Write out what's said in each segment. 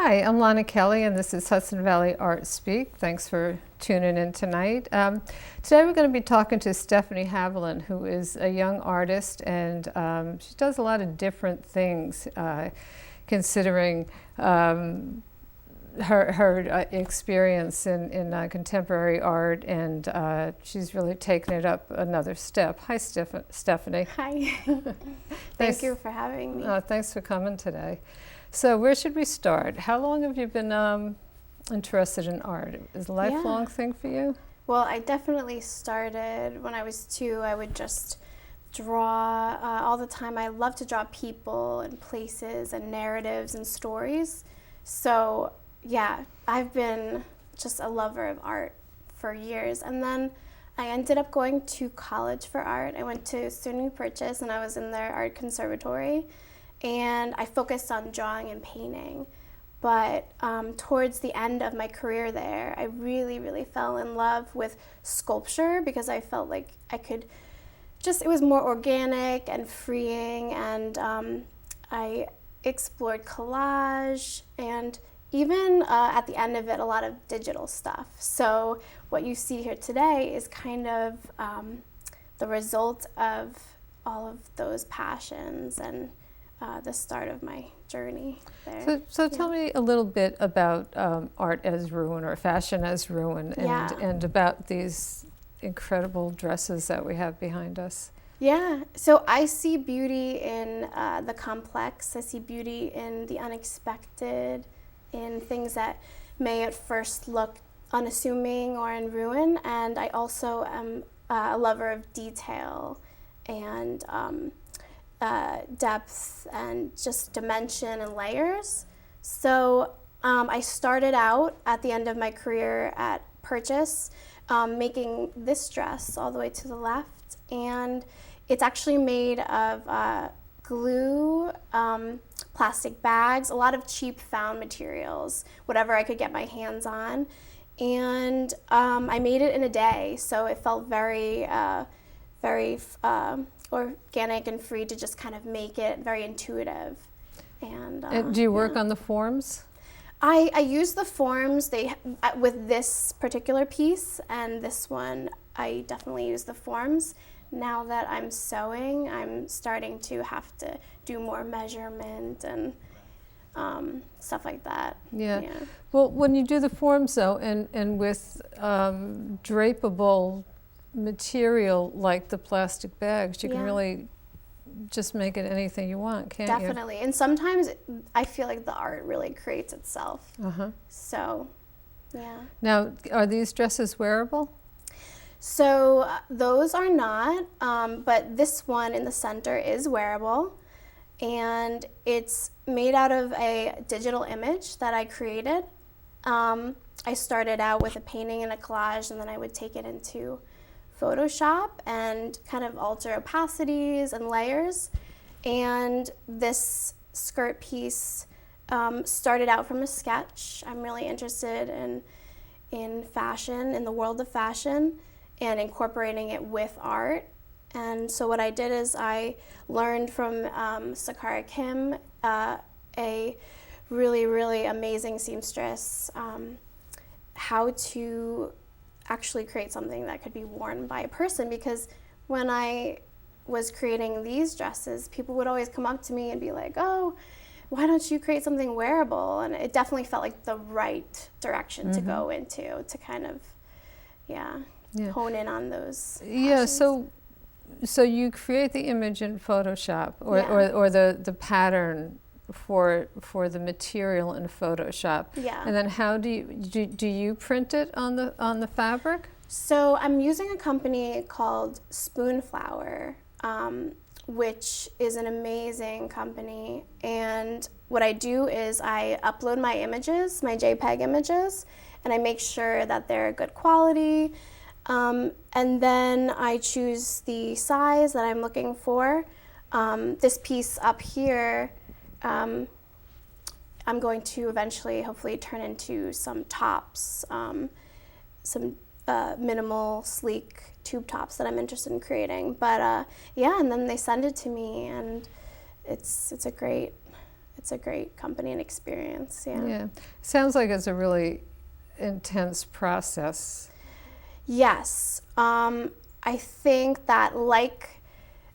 Hi, I'm Lonna Kelly, and this is Hudson Valley Art Speak. Thanks for tuning in tonight. Today we're going to be talking to Stephanie Haviland, who is a young artist, and she does a lot of different things, considering her experience in contemporary art, and she's really taken it up another step. Hi, Stephanie. Hi. Thank you for having me. Thanks for coming today. So where should we start? How long have you been interested in art? Is it a lifelong thing for you? Well, I definitely started when I was 2. I would just draw all the time. I love to draw people and places and narratives and stories. So yeah, I've been just a lover of art for years. And then I ended up going to college for art. I went to SUNY Purchase, and I was in their art conservatory. And I focused on drawing and painting. But towards the end of my career there, I really fell in love with sculpture because I felt like I could it was more organic and freeing, and I explored collage and even at the end of it, a lot of digital stuff. So what you see here today is kind of the result of all of those passions and the start of my journey there. So tell me a little bit about art as ruin or fashion as ruin, and about these incredible dresses that we have behind us. Yeah, so I see beauty in the complex. I see beauty in the unexpected, in things that may at first look unassuming or in ruin. And I also am a lover of detail and depth and just dimension and layers. So I started out at the end of my career at Purchase making this dress all the way to the left, and it's actually made of glue, plastic bags, a lot of cheap found materials, whatever I could get my hands on, and I made it in a day, so it felt very organic and free to just kind of make it very intuitive. And do you work on the forms? I use the forms with this particular piece, and this one I definitely use the forms. Now that I'm sewing, I'm starting to have to do more measurement and stuff like that. Yeah. Well, when you do the forms though, and with drapable material like the plastic bags, you can really just make it anything you want, can't you? Definitely. And sometimes I feel like the art really creates itself. So, yeah. Now, are these dresses wearable? So those are not, but this one in the center is wearable, and it's made out of a digital image that I created. I started out with a painting and a collage, and then I would take it into Photoshop and kind of alter opacities and layers. And this skirt piece started out from a sketch. I'm really interested in fashion, in the world of fashion, and incorporating it with art. And so what I did is I learned from Sakara Kim, a really amazing seamstress, how to actually create something that could be worn by a person, because when I was creating these dresses, people would always come up to me and be like, oh, why don't you create something wearable? And it definitely felt like the right direction to go into, to kind of, hone in on those passions. So you create the image in Photoshop, or the pattern for the material in Photoshop. And then how do you print it on the fabric? So I'm using a company called Spoonflower, which is an amazing company. And what I do is I upload my images, my JPEG images, and I make sure that they're good quality. And then I choose the size that I'm looking for. This piece up here, I'm going to eventually hopefully turn into some tops, some minimal, sleek tube tops that I'm interested in creating. But and then they send it to me, and it's a great it's a great company and experience. Yeah. Yeah. Sounds like it's a really intense process. Yes. I think that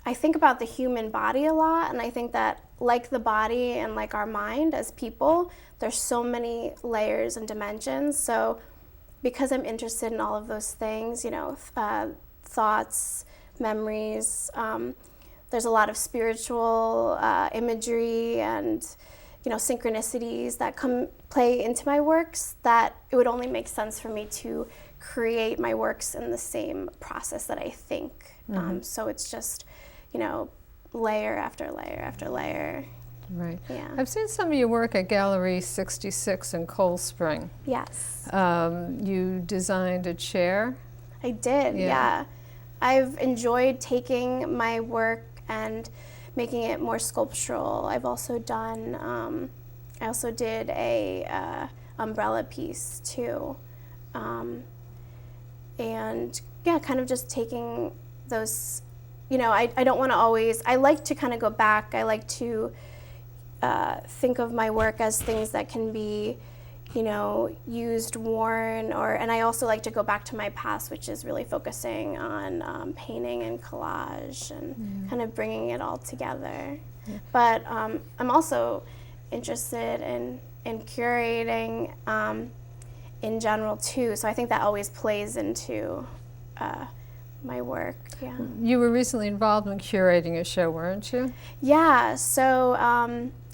I think about the human body a lot, and I think that like the body and like our mind as people, there's so many layers and dimensions. So because I'm interested in all of those things, you know, thoughts, memories, there's a lot of spiritual imagery and, you know, synchronicities that play into my works, that it would only make sense for me to create my works in the same process that I think. So it's just, you know, layer after layer after layer. Right. Yeah. I've seen some of your work at Gallery 66 in Cold Spring. Yes. You designed a chair. I did, yeah. I've enjoyed taking my work and making it more sculptural. I've also done, I also did a umbrella piece too. And yeah, kind of just taking those, you know, I don't want to always, I like to kind of go back. I like to think of my work as things that can be, you know, used, worn, and I also like to go back to my past, which is really focusing on painting and collage and kind of bringing it all together. Yeah. But I'm also interested in curating in general too, so I think that always plays into my work. Yeah. You were recently involved in curating a show, weren't you? Yeah. So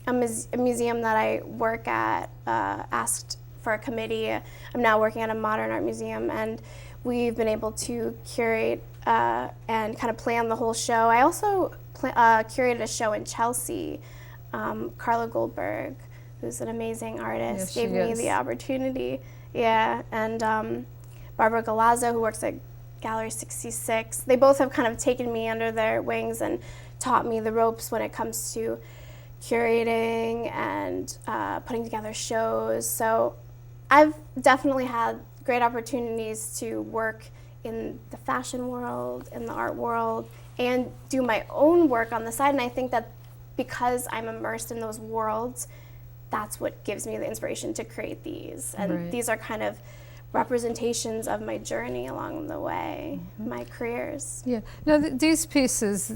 a museum that I work at asked for a committee. I'm now working at a modern art museum, and we've been able to curate and kind of plan the whole show. I also curated a show in Chelsea. Carla Goldberg, who's an amazing artist, gave me the opportunity. Yeah, and Barbara Galazzo, who works at Gallery 66. They both have kind of taken me under their wings and taught me the ropes when it comes to curating and putting together shows. So I've definitely had great opportunities to work in the fashion world, in the art world, and do my own work on the side. And I think that because I'm immersed in those worlds, that's what gives me the inspiration to create these. And these are kind of representations of my journey along the way, my careers. Yeah. Now, these pieces,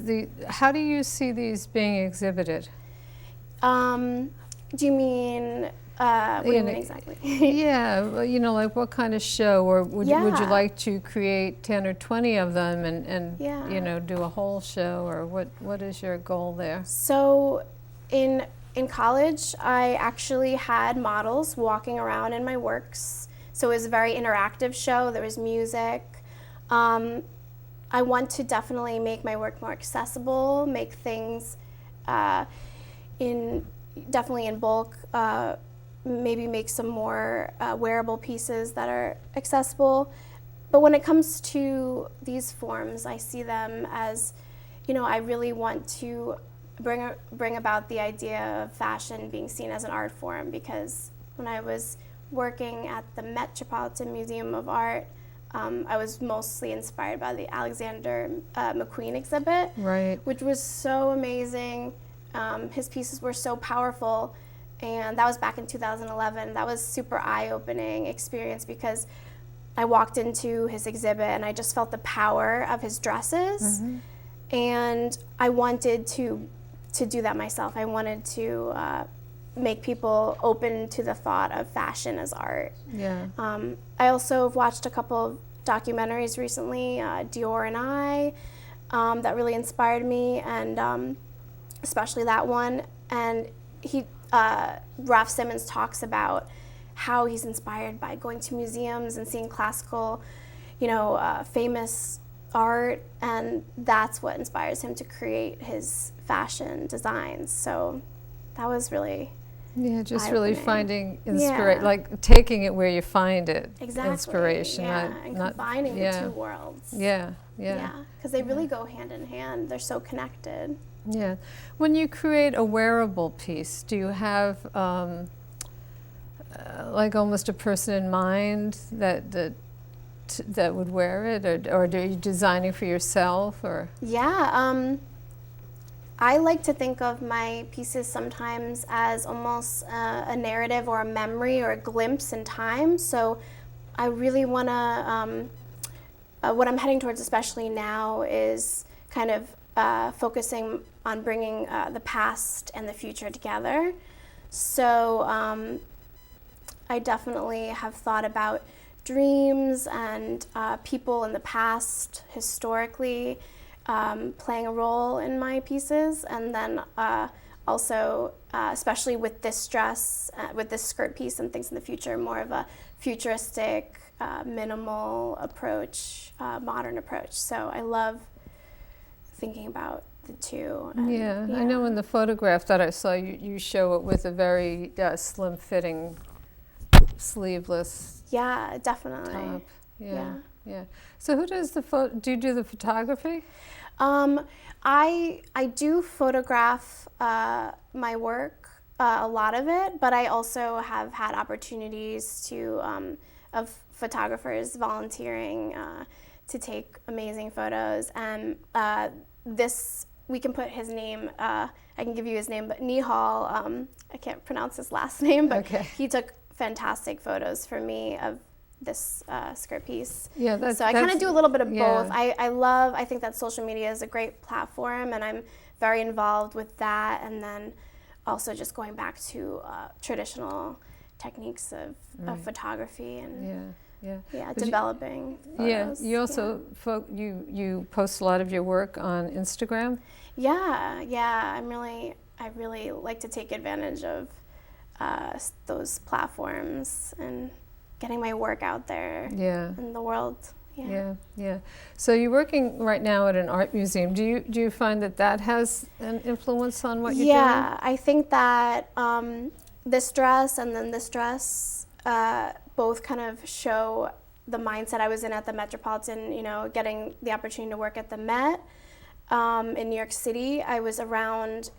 how do you see these being exhibited? Do you mean, what do you mean exactly? Yeah, well, you know, like what kind of show, or would you like to create 10 or 20 of them and you know, do a whole show, or what is your goal there? So in college, I actually had models walking around in my works. So it was a very interactive show. There was music. I want to definitely make my work more accessible, make things definitely in bulk, maybe make some more wearable pieces that are accessible. But when it comes to these forms, I see them as, you know, I really want to bring about the idea of fashion being seen as an art form, because when I was working at the Metropolitan Museum of Art, I was mostly inspired by the Alexander McQueen exhibit, which was so amazing. His pieces were so powerful, and that was back in 2011. That was super eye-opening experience, because I walked into his exhibit and I just felt the power of his dresses, and I wanted to do that myself. I wanted to make people open to the thought of fashion as art. Yeah. I also have watched a couple of documentaries recently, Dior and I, that really inspired me, and especially that one. And Ralph Simmons talks about how he's inspired by going to museums and seeing classical, you know, famous art, and that's what inspires him to create his fashion designs. So that was really just really finding inspiration, like taking it where you find it. Exactly. Inspiration. And combining the two worlds. Yeah, because they really go hand in hand. They're so connected. Yeah. When you create a wearable piece, do you have like almost a person in mind that would wear it, or are you designing for yourself, or? Yeah. I like to think of my pieces sometimes as almost a narrative or a memory or a glimpse in time. So I really want to, what I'm heading towards especially now is kind of focusing on bringing the past and the future together. So I definitely have thought about dreams and people in the past historically playing a role in my pieces, and then also, especially with this dress, with this skirt piece and things in the future, more of a futuristic, minimal approach, modern approach. So I love thinking about the two. And, yeah, I know in the photograph that I saw, you show it with a very slim-fitting, sleeveless Yeah, definitely. top. Yeah. Yeah. So who does do you do the photography? I do photograph my work, a lot of it, but I also have had opportunities of photographers volunteering to take amazing photos. And we can put his name, I can give you his name, but Nihal, I can't pronounce his last name, but Okay. he took fantastic photos for me of this skirt piece. Yeah, So I kind of do a little bit of both. yeah. I think that social media is a great platform, and I'm very involved with that. And then also just going back to traditional techniques of photography and developing photos. Yeah, you also you post a lot of your work on Instagram. Yeah. I really like to take advantage of those platforms and getting my work out there in the world. Yeah. So you're working right now at an art museum. Do you find that has an influence on what you're doing? Yeah, I think that this dress and then this dress both kind of show the mindset I was in at the Metropolitan, getting the opportunity to work at the Met in New York City. I was around,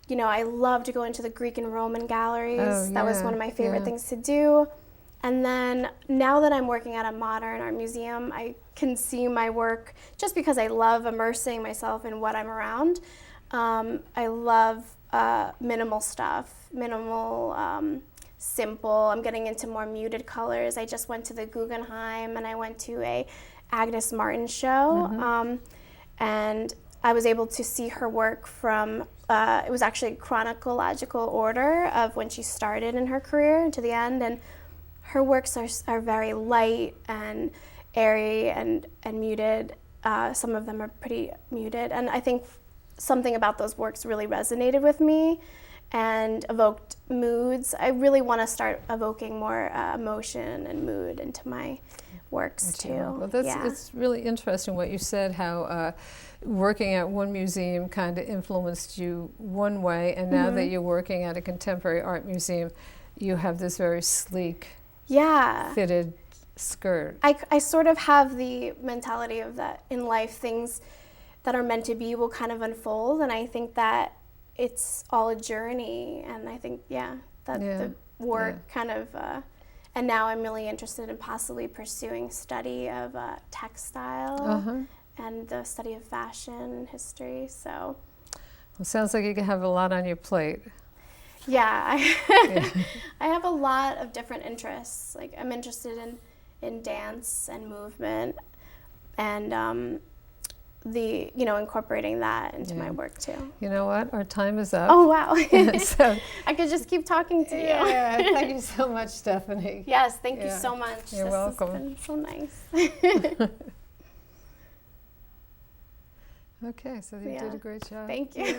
I love to go into the Greek and Roman galleries. Oh, that was one of my favorite things to do. And then now that I'm working at a modern art museum, I can see my work just because I love immersing myself in what I'm around. I love minimal stuff, simple. I'm getting into more muted colors. I just went to the Guggenheim and I went to a Agnes Martin show. And I was able to see her work from, it was actually chronological order of when she started in her career to the end. And her works are very light and airy and muted. Some of them are pretty muted. And I think something about those works really resonated with me and evoked moods. I really want to start evoking more emotion and mood into my works too. Well, it's really interesting what you said, how working at one museum kind of influenced you one way, and now that you're working at a contemporary art museum, you have this very sleek, fitted skirt. I sort of have the mentality of that in life, things that are meant to be will kind of unfold, and I think that it's all a journey, and I think, the work kind of, and now I'm really interested in possibly pursuing study of textile and the study of fashion history, so. Well, it sounds like you have a lot on your plate. Yeah, I have a lot of different interests. Like, I'm interested in dance and movement, and incorporating that into my work too. You know what? Our time is up. Oh, wow. So, I could just keep talking to you. Yeah, thank you so much, Stephanie. Yes, thank you so much. You're welcome. This has been so nice. Okay, so you did a great job. Thank you.